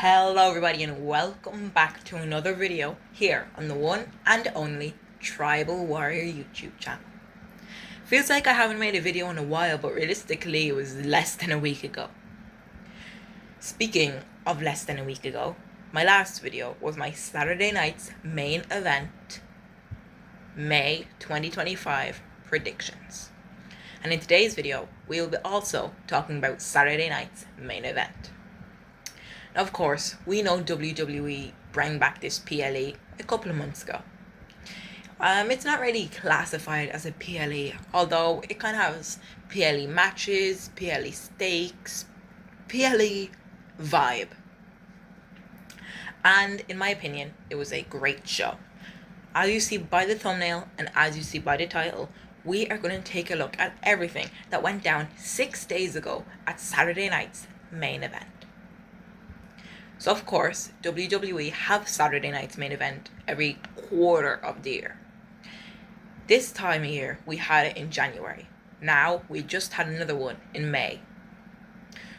Hello everybody and welcome back to another video here on the one and only Tribal Warrior YouTube channel. Feels like I haven't made a video in a while, but realistically it was less than a week ago. Speaking of less than a week ago, my last video was my Saturday night's main event, May 2025 predictions. And in today's video, we will be also talking about Saturday night's main event. Now, of course, we know WWE brought back this PLE a couple of months ago. It's not really classified as a PLE, although it kind of has PLE matches, PLE stakes, PLE vibe. And in my opinion, it was a great show. As you see by the thumbnail and as you see by the title, we are going to take a look at everything that went down 6 days ago at Saturday night's main event. So of course, WWE have Saturday night's main event every quarter of the year. This time of year, we had it in January. Now, we just had another one in May.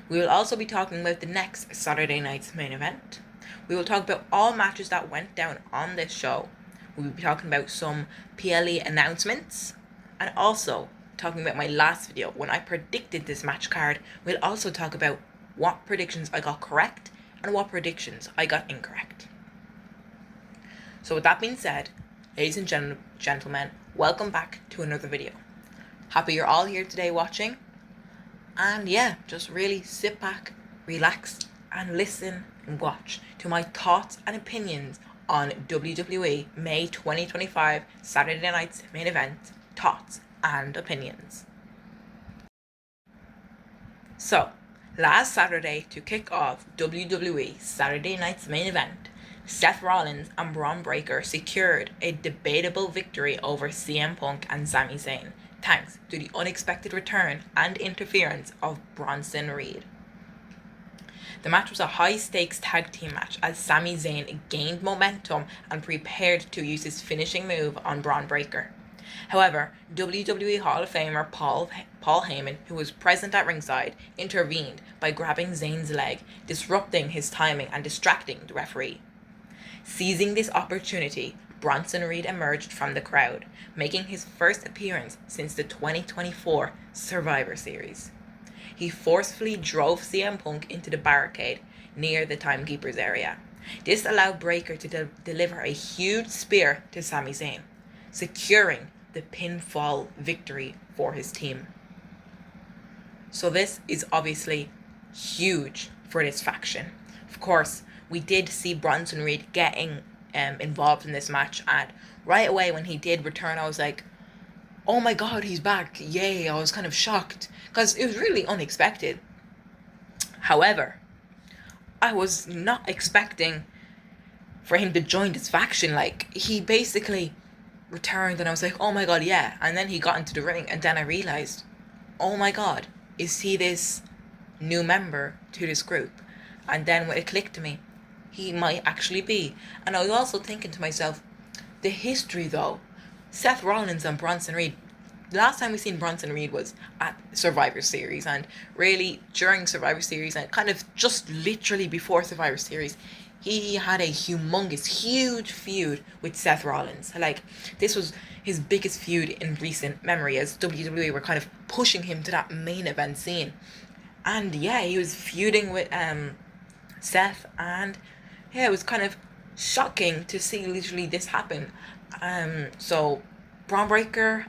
We will also be talking about the next Saturday night's main event. We will talk about all matches that went down on this show. We will be talking about some PLE announcements. And also, talking about my last video, when I predicted this match card, we'll also talk about what predictions I got correct and what predictions I got incorrect. So with that being said, ladies and gentlemen, welcome back to another video. Happy you're all here today watching. And yeah, just really sit back, relax, and listen and watch to my thoughts and opinions on WWE May 2025 Saturday night's main event, thoughts and opinions. So, last Saturday, to kick off WWE Saturday night's main event, Seth Rollins and Bron Breakker secured a debatable victory over CM Punk and Sami Zayn, thanks to the unexpected return and interference of Bronson Reed. The match was a high-stakes tag team match as Sami Zayn gained momentum and prepared to use his finishing move on Bron Breakker. However, WWE Hall of Famer Paul Heyman, who was present at ringside, intervened by grabbing Zayn's leg, disrupting his timing and distracting the referee. Seizing this opportunity, Bronson Reed emerged from the crowd, making his first appearance since the 2024 Survivor Series. He forcefully drove CM Punk into the barricade near the Timekeeper's area. This allowed Breakker to deliver a huge spear to Sami Zayn, securing the pinfall victory for his team. So this is obviously huge for this faction. Of course, we did see Bronson Reed getting involved in this match, and right away when he did return, I was like, oh my god, he's back, yay. I was kind of shocked because it was really unexpected. However, I was not expecting for him to join this faction. Like, he basically returned and I was like, oh my god, yeah. And then he got into the ring and then I realized, oh my god, is he this new member to this group? And then when it clicked to me, he might actually be. And I was also thinking to myself, the history though, Seth Rollins and Bronson Reed, the last time we seen Bronson Reed was at Survivor Series, and really during Survivor Series and kind of just literally before Survivor Series, he had a huge feud with Seth Rollins. Like, this was his biggest feud in recent memory as WWE were kind of pushing him to that main event scene. And yeah, he was feuding with Seth, and yeah, it was kind of shocking to see literally this happen. So Bronson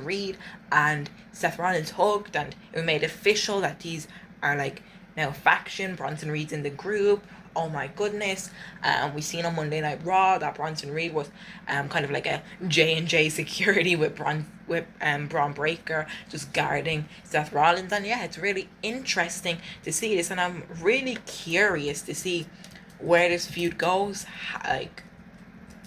Reed and Seth Rollins hugged, and it made official that these are like now faction. Bronson Reed's in the group. Oh my goodness. We seen on Monday Night Raw that Bronson Reed was kind of like a J&J security with Bron Breakker just guarding Seth Rollins. And yeah, it's really interesting to see this, and I'm really curious to see where this feud goes. Like,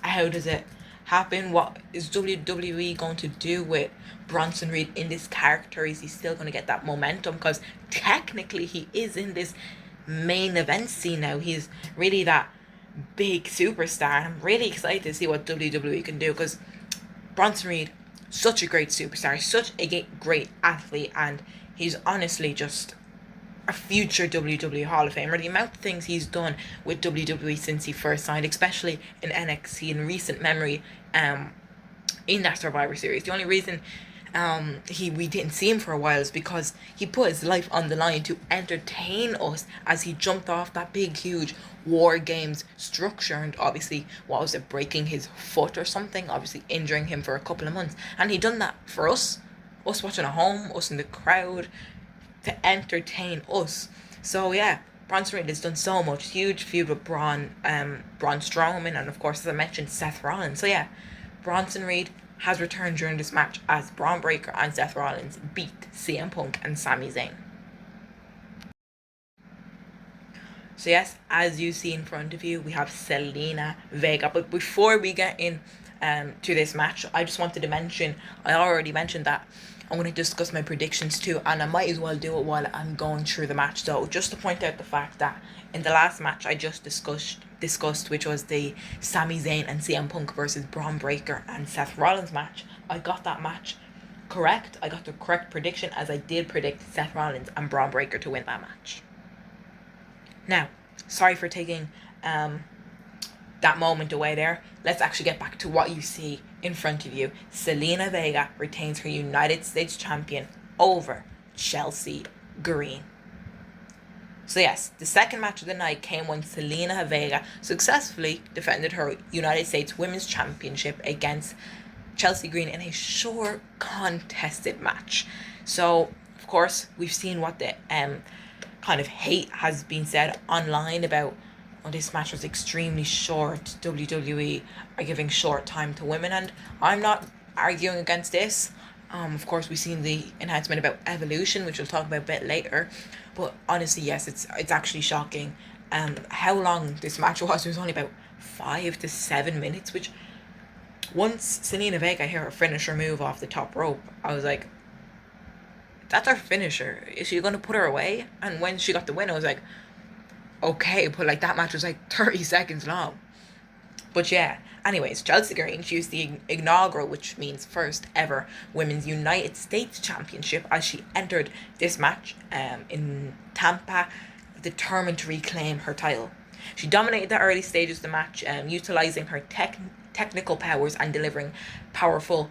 how does it happen? What is WWE going to do with Bronson Reed in this character? Is he still going to get that momentum? Because technically he is in this main event scene now. He's really that big superstar, and I'm really excited to see what WWE can do, because Bronson Reed, such a great superstar, such a great athlete, and he's honestly just a future WWE Hall of Famer. The amount of things he's done with WWE since he first signed, especially in NXT in recent memory, in that Survivor Series. The only reason we didn't see him for a while is because he put his life on the line to entertain us as he jumped off that big, huge War Games structure, and obviously, what was it, breaking his foot or something, obviously injuring him for a couple of months. And he done that for us watching at home, us in the crowd, to entertain us. So yeah, Bronson Reed has done so much. Huge feud with Braun Strowman, and of course, as I mentioned, Seth Rollins. So yeah, Bronson Reed has returned during this match as Braun Breaker and Seth Rollins beat CM Punk and Sami Zayn. So yes, as you see in front of you, we have Zelina Vega. But before we get in to this match, I just wanted to mention, I already mentioned that I'm going to discuss my predictions too, and I might as well do it while I'm going through the match. So just to point out the fact that in the last match I just discussed, which was the Sami Zayn and CM Punk versus Braun Breaker and Seth Rollins match, I got that match correct. I got the correct prediction, as I did predict Seth Rollins and Braun Breaker to win that match. Now, sorry for taking that moment away there. Let's actually get back to what you see in front of you. Zelina Vega retains her United States champion over Chelsea Green. So yes, the second match of the night came when Zelina Vega successfully defended her United States Women's Championship against Chelsea Green in a short contested match. So, of course, we've seen what the kind of hate has been said online about, oh, this match was extremely short, WWE are giving short time to women, and I'm not arguing against this. Of course, we've seen the announcement about Evolution, which we'll talk about a bit later, but honestly, yes, it's actually shocking how long this match was. It was only about 5 to 7 minutes, which once Zelina Vega hit her finisher move off the top rope, I was like, that's her finisher. Is she going to put her away? And when she got the win, I was like, okay, but like that match was like 30 seconds long. But yeah, anyways, Chelsea Green, she used the inaugural, which means first ever, Women's United States Championship as she entered this match in Tampa, determined to reclaim her title. She dominated the early stages of the match, utilizing her technical powers and delivering powerful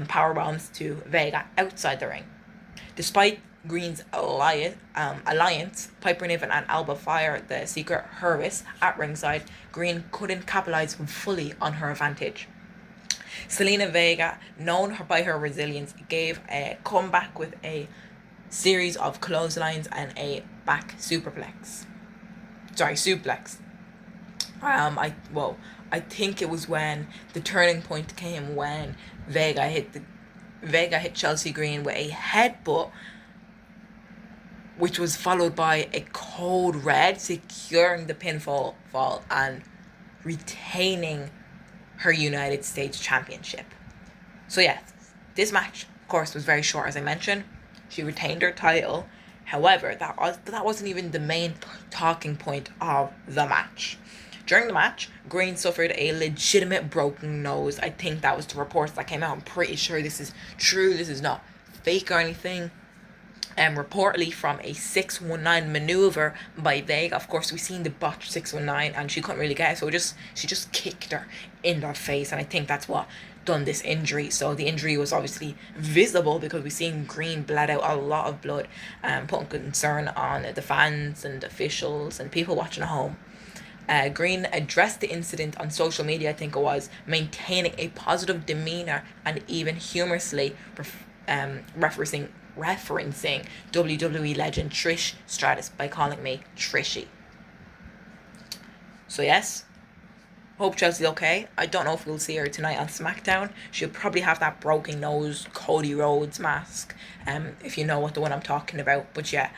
power bombs to Vega outside the ring. Despite Green's alliance, Piper Niven and Alba Fire, the Secret Service, at ringside, Green couldn't capitalize fully on her advantage. Zelina Vega, known by her resilience, gave a comeback with a series of clotheslines and a back suplex. I think it was when the turning point came when Vega hit Chelsea Green with a headbutt, which was followed by a code red, securing the pinfall and retaining her United States Championship. So yeah, this match, of course, was very short, as I mentioned. She retained her title. However, that wasn't even the main talking point of the match. During the match, Green suffered a legitimate broken nose. I think that was the reports that came out. I'm pretty sure this is true. This is not fake or anything. Reportedly from a 619 maneuver by Vega. Of course, we've seen the botch 619 and she couldn't really get it, so she just kicked her in the face, and I think that's what done this injury. So the injury was obviously visible because we've seen Green bled out a lot of blood, putting concern on the fans and officials and people watching at home. Green addressed the incident on social media, I think it was, maintaining a positive demeanor and even humorously referencing WWE legend Trish Stratus by calling me Trishy. So yes, hope Chelsea's okay. I don't know if we'll see her tonight on SmackDown. She'll probably have that broken nose Cody Rhodes mask, if you know what the one I'm talking about. But yeah,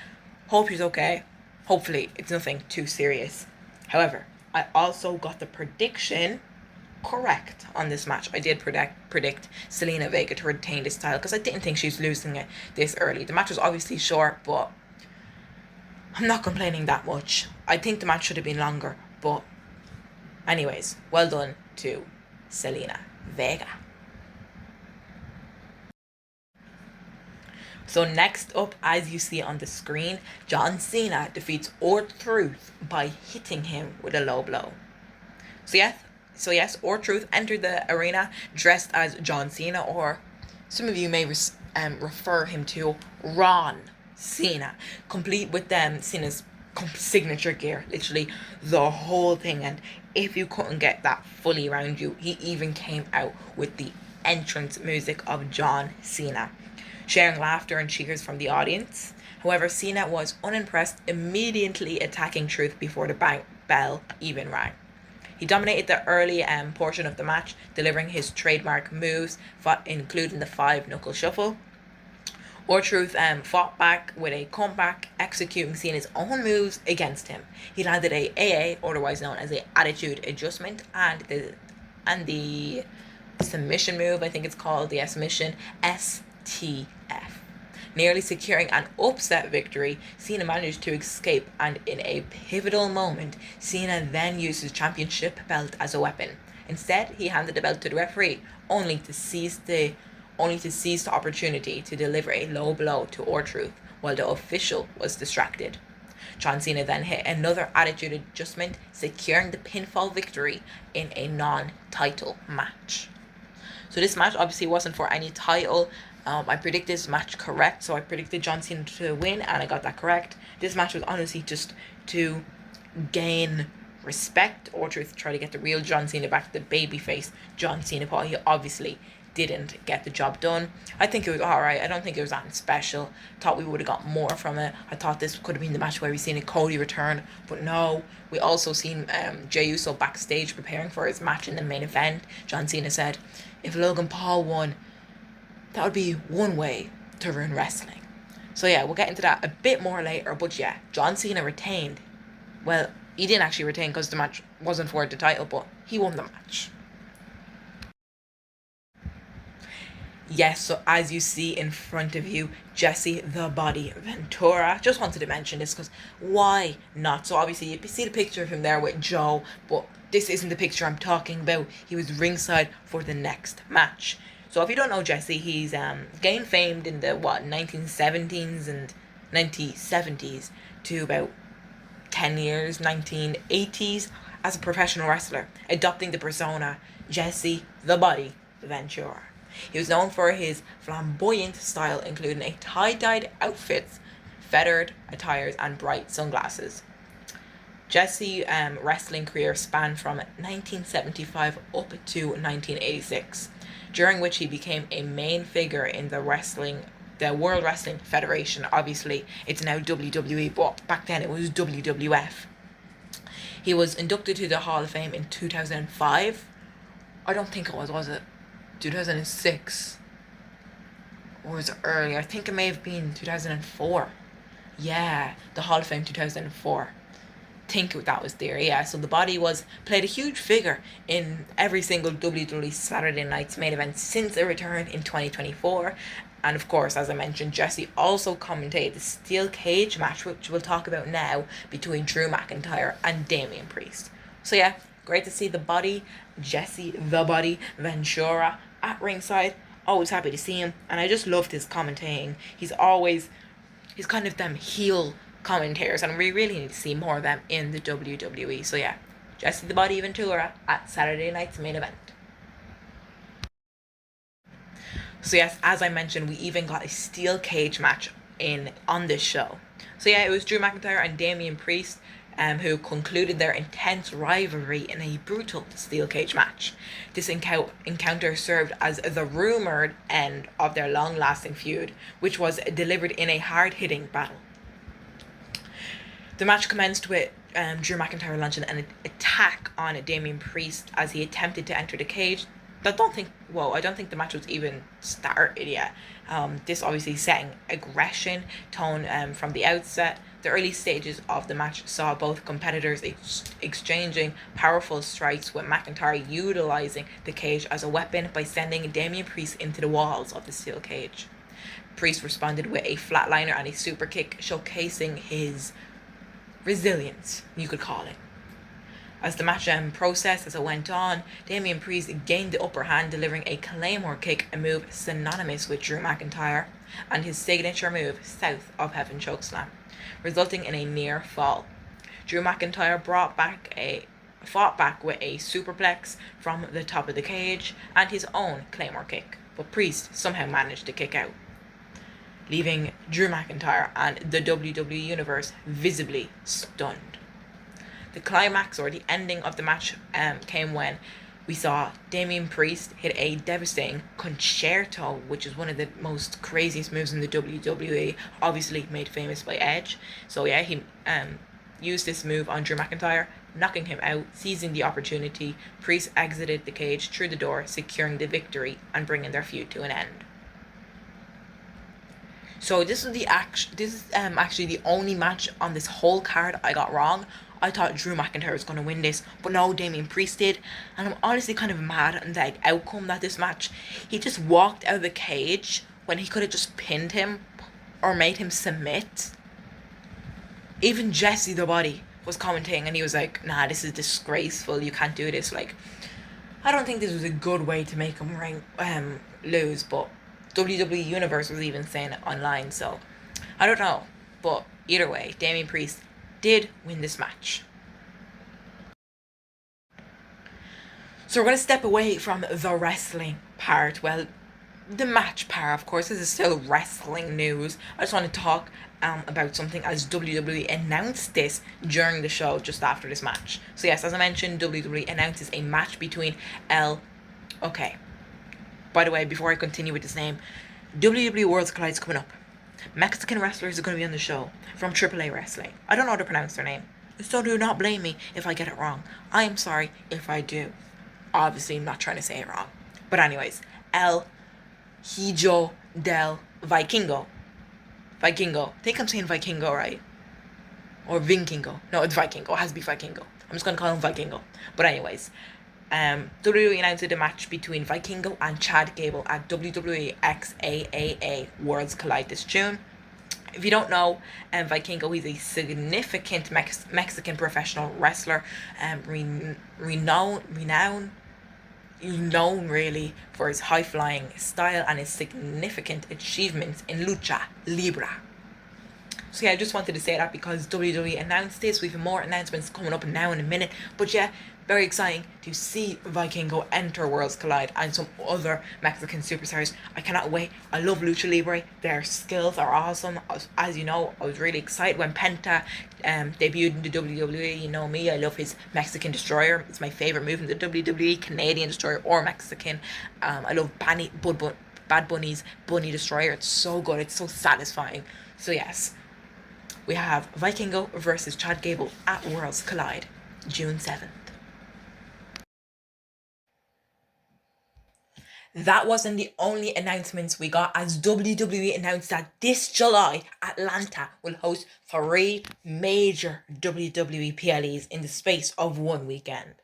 hope she's okay. Hopefully it's nothing too serious. However, I also got the prediction correct on this match. I did predict Zelina Vega to retain this title because I didn't think she was losing it this early. The match was obviously short, but I'm not complaining that much. I think the match should have been longer, but anyways, well done to Zelina Vega. So next up, as you see on the screen, John Cena defeats R-Truth by hitting him with a low blow. So yes, R-Truth entered the arena dressed as John Cena, or some of you may refer him to Ron Cena, complete with Cena's signature gear, literally the whole thing. And if you couldn't get that fully around you, he even came out with the entrance music of John Cena, sharing laughter and cheers from the audience. However, Cena was unimpressed, immediately attacking Truth before the bell even rang. He dominated the early portion of the match, delivering his trademark moves, including the 5-knuckle shuffle. R-Truth fought back with a comeback, executing Cena's own moves against him. He landed a AA, otherwise known as a Attitude Adjustment, and the submission move, I think it's called the submission, STF. Nearly securing an upset victory, Cena managed to escape, and in a pivotal moment, Cena then used his championship belt as a weapon. Instead, he handed the belt to the referee, only to seize the opportunity to deliver a low blow to R-Truth while the official was distracted. John Cena then hit another Attitude Adjustment, securing the pinfall victory in a non-title match. So this match obviously wasn't for any title. I predicted this match correct, so I predicted John Cena to win, and I got that correct. This match was honestly just to gain respect, or to try to get the real John Cena back, the babyface John Cena, but he obviously didn't get the job done. I think it was alright. I don't think it was that special. Thought we would have got more from it. I thought this could have been the match where we seen a Cody return, but no. We also seen Jey Uso backstage preparing for his match in the main event. John Cena said, if Logan Paul won, that would be one way to ruin wrestling. So yeah, we'll get into that a bit more later, but yeah, John Cena retained. Well, he didn't actually retain because the match wasn't for the title, but he won the match. Yes, so as you see in front of you, Jesse the Body Ventura. Just wanted to mention this because why not? So obviously you see the picture of him there with Joe, but this isn't the picture I'm talking about. He was ringside for the next match. So if you don't know Jesse, he's gained fame in the 1970s and 1970s to about 10 years, 1980s, as a professional wrestler, adopting the persona Jesse the Body Ventura. He was known for his flamboyant style, including a tie-dyed outfits, feathered attires, and bright sunglasses. Jesse's wrestling career spanned from 1975 up to 1986, during which he became a main figure in the World Wrestling Federation. Obviously, it's now WWE, but back then it was WWF. He was inducted to the Hall of Fame in 2005. I don't think it was it? 2006? Or was it earlier? I think it may have been 2004. Yeah, the Hall of Fame 2004. Think that was there, yeah. So the Body played a huge figure in every single WWE Saturday Night's main event since it returned in 2024. And of course, as I mentioned, Jesse also commentated the steel cage match, which we'll talk about now, between Drew McIntyre and Damian Priest. So yeah, great to see the Body, Jesse the Body Ventura, at ringside. Always happy to see him, and I just loved his commentating. He's kind of them heel commentators, and we really need to see more of them in the WWE. So yeah, Jesse the Body Ventura at Saturday Night's main event. So yes, as I mentioned, we even got a steel cage match on this show. So yeah, it was Drew McIntyre and Damian Priest who concluded their intense rivalry in a brutal steel cage match. This encounter served as the rumoured end of their long-lasting feud, which was delivered in a hard-hitting battle. The match commenced with Drew McIntyre launching an attack on Damian Priest as he attempted to enter the cage. I don't think the match was even started yet. This obviously setting aggression tone from the outset. The early stages of the match saw both competitors exchanging powerful strikes, with McIntyre utilising the cage as a weapon by sending Damian Priest into the walls of the steel cage. Priest responded with a flatliner and a super kick, showcasing his resilience, you could call it. As the match processed as it went on, Damian Priest gained the upper hand, delivering a Claymore kick, a move synonymous with Drew McIntyre, and his signature move, South of Heaven chokeslam, resulting in a near fall. Drew McIntyre fought back with a superplex from the top of the cage and his own Claymore kick, but Priest somehow managed to kick out, leaving Drew McIntyre and the WWE Universe visibly stunned. The climax, or the ending of the match, came when we saw Damian Priest hit a devastating concerto, which is one of the most craziest moves in the WWE, obviously made famous by Edge. So yeah, he used this move on Drew McIntyre, knocking him out. Seizing the opportunity, Priest exited the cage through the door, securing the victory and bringing their feud to an end. So this is actually the only match on this whole card I got wrong. I thought Drew McIntyre was going to win this, but no, Damian Priest did. And I'm honestly kind of mad at the outcome that this match. He just walked out of the cage when he could have just pinned him or made him submit. Even Jesse the Body was commenting and he was like, nah, this is disgraceful. You can't do this. Like, I don't think this was a good way to make him lose, but WWE Universe was even saying it online, so I don't know. But either way, Damian Priest did win this match. So we're going to step away from the wrestling part. Well, the match part, of course. This is still wrestling news. I just want to talk about something, as WWE announced this during the show just after this match. So yes, as I mentioned, WWE announces a match between Okay. By the way, before I continue with this name, WWE Worlds Collide is coming up. Mexican wrestlers are going to be on the show from AAA Wrestling. I don't know how to pronounce their name, so do not blame me if I get it wrong. I am sorry if I do. Obviously, I'm not trying to say it wrong. But anyways, El Hijo del Vikingo. Vikingo. I think I'm saying Vikingo, right? Or Vinkingo. No, it's Vikingo. It has to be Vikingo. I'm just going to call him Vikingo. But anyways, WWE announced a match between Vikingo and Chad Gable at WWE XAAA Worlds Collide this June. If you don't know, Vikingo, he's a significant Mexican professional wrestler, renowned really for his high-flying style and his significant achievements in lucha libre. So yeah, I just wanted to say that because WWE announced this. We have more announcements coming up now in a minute. But yeah, very exciting to see Vikingo enter Worlds Collide and some other Mexican superstars. I cannot wait. I love lucha libre. Their skills are awesome. As you know, I was really excited when Penta debuted in the WWE. You know me, I love his Mexican Destroyer. It's my favourite move in the WWE, Canadian Destroyer or Mexican. I love Bad Bunny's Bunny Destroyer. It's so good. It's so satisfying. So yes, we have Vikingo versus Chad Gable at Worlds Collide, June 7th. That wasn't the only announcements we got, as WWE announced that this July, Atlanta will host 3 major WWE PLEs in the space of one weekend.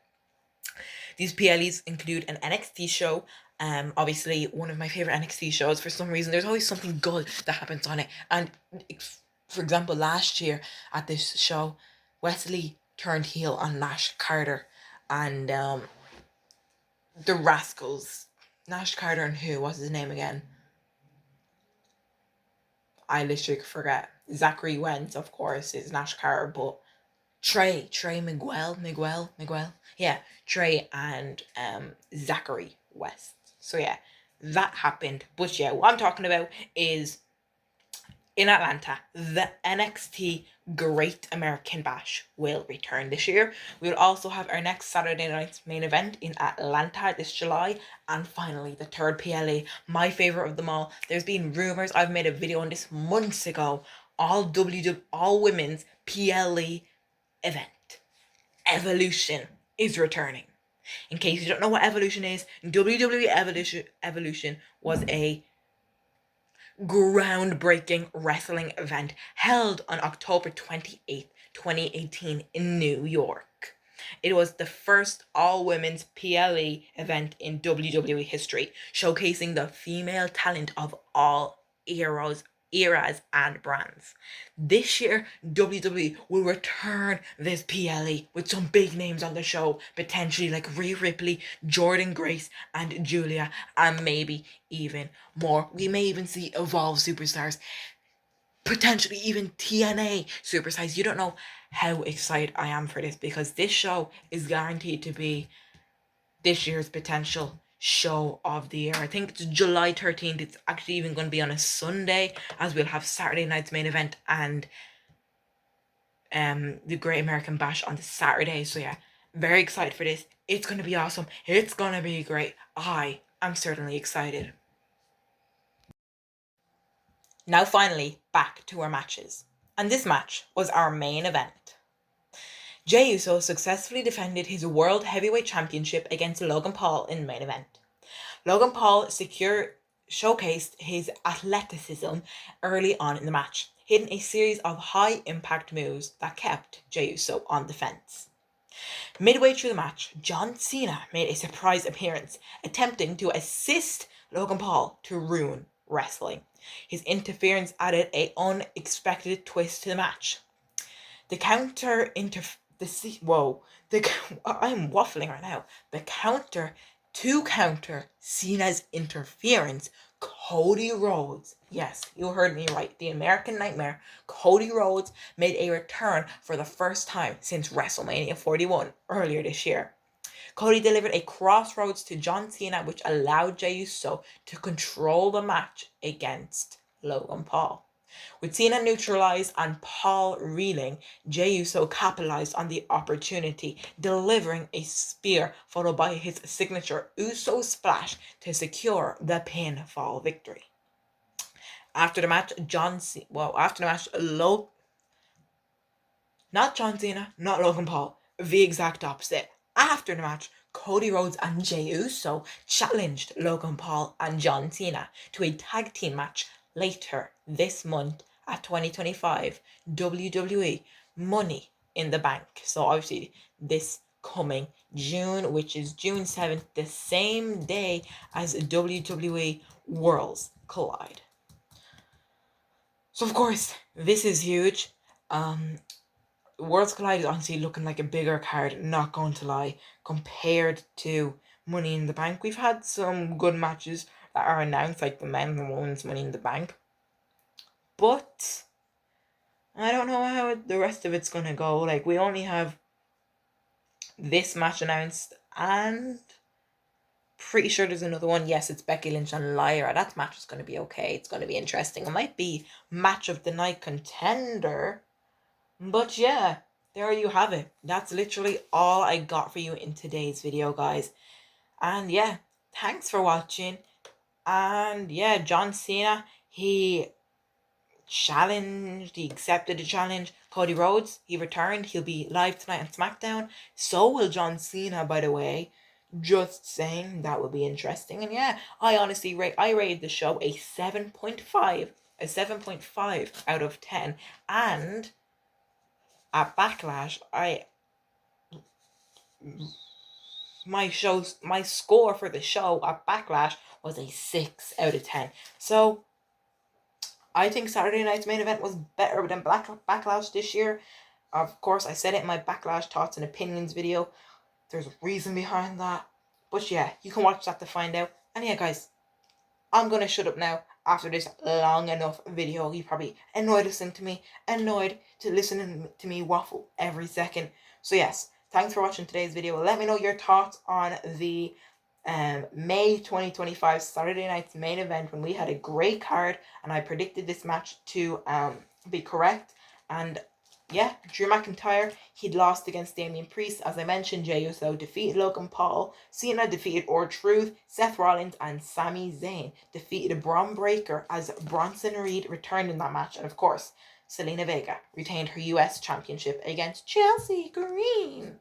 These PLEs include an NXT show, obviously one of my favorite NXT shows. For some reason, there's always something good that happens on it. And for example, last year at this show, Wesley turned heel on Nash Carter and the Rascals. Nash Carter and who? What's his name again? I literally forget. Zachary Wentz, of course, is Nash Carter, but Trey Miguel. Yeah, Trey and Zachary West. So yeah, that happened. But yeah, what I'm talking about is in Atlanta, the NXT Great American Bash will return this year. We'll also have our next Saturday night's main event in Atlanta this July. And finally, the third PLE, my favorite of them all. There's been rumors, I've made a video on this months ago, all women's PLE event. Evolution is returning. In case you don't know what Evolution is, WWE Evolution was a groundbreaking wrestling event held on October 28th, 2018 in New York. It was the first all-women's PLE event in WWE history, showcasing the female talent of all eras eras and brands. This year, WWE will return this PLE with some big names on the show, potentially like Rhea Ripley, Jordan Grace, and Julia, and maybe even more. We may even see Evolve superstars, potentially even TNA superstars. You don't know how excited I am for this, because this show is guaranteed to be this year's potential show of the year. I think it's July 13th. It's actually even going to be on a Sunday, as we'll have Saturday night's main event and the Great American Bash on the Saturday. So yeah, very excited for this. It's going to be awesome. It's going to be great. I am certainly excited. Now finally, back to our matches. And this match was our main event. Jey Uso successfully defended his World Heavyweight Championship against Logan Paul in the main event. Logan Paul showcased his athleticism early on in the match, hitting a series of high-impact moves that kept Jey Uso on the fence. Midway through the match, John Cena made a surprise appearance, attempting to assist Logan Paul to ruin wrestling. His interference added an unexpected twist to the match. I'm waffling right now. To counter Cena's interference, Cody Rhodes, yes, you heard me right, the American Nightmare, Cody Rhodes made a return for the first time since WrestleMania 41 earlier this year. Cody delivered a crossroads to John Cena, which allowed Jey Uso to control the match against Logan Paul. With Cena neutralized and Paul reeling, Jey Uso capitalized on the opportunity, delivering a spear followed by his signature Uso splash to secure the pinfall victory. After the match, not John Cena, not Logan Paul, the exact opposite. After the match, Cody Rhodes and Jey Uso challenged Logan Paul and John Cena to a tag team match later this month at 2025 WWE Money in the Bank. So obviously this coming June, which is June 7th, the same day as WWE Worlds Collide. So of course, this is huge. Worlds Collide is honestly looking like a bigger card, not going to lie, compared to Money in the Bank. We've had some good matches that are announced, like the men's and women's Money in the Bank. But I don't know how the rest of it's going to go. Like, we only have this match announced, and pretty sure there's another one. Yes, it's Becky Lynch and Lyra. That match is going to be okay. It's going to be interesting. It might be match of the night contender. But yeah, there you have it. That's literally all I got for you in today's video, guys. And yeah, thanks for watching. And yeah, John Cena, he accepted the challenge. Cody Rhodes, he returned. He'll be live tonight on SmackDown. So will John Cena, by the way. Just saying, that will be interesting. And yeah, I honestly rated the show a 7.5. A 7.5 out of 10. And at Backlash, my score for the show at Backlash was a 6 out of 10. So I think Saturday night's main event was better than Backlash this year. Of course, I said it in my Backlash thoughts and opinions video. There's a reason behind that. But yeah, you can watch that to find out. And yeah, guys, I'm going to shut up now after this long enough video. You're probably annoyed listening to me, annoyed to listening to me waffle every second. So yes, thanks for watching today's video. Let me know your thoughts on the May 2025 Saturday night's main event, when we had a great card and I predicted this match to be correct. And yeah, Drew McIntyre, he'd lost against Damian Priest. As I mentioned, Jey Uso defeated Logan Paul. Cena defeated R-Truth. Seth Rollins and Sami Zayn defeated Braun Breaker as Bronson Reed returned in that match. And of course, Zelina Vega retained her US Championship against Chelsea Green.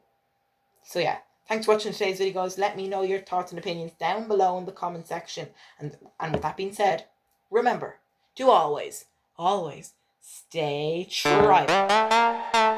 So yeah, thanks for watching today's video, guys. Let me know your thoughts and opinions down below in the comment section. And with that being said, remember to always stay tribal.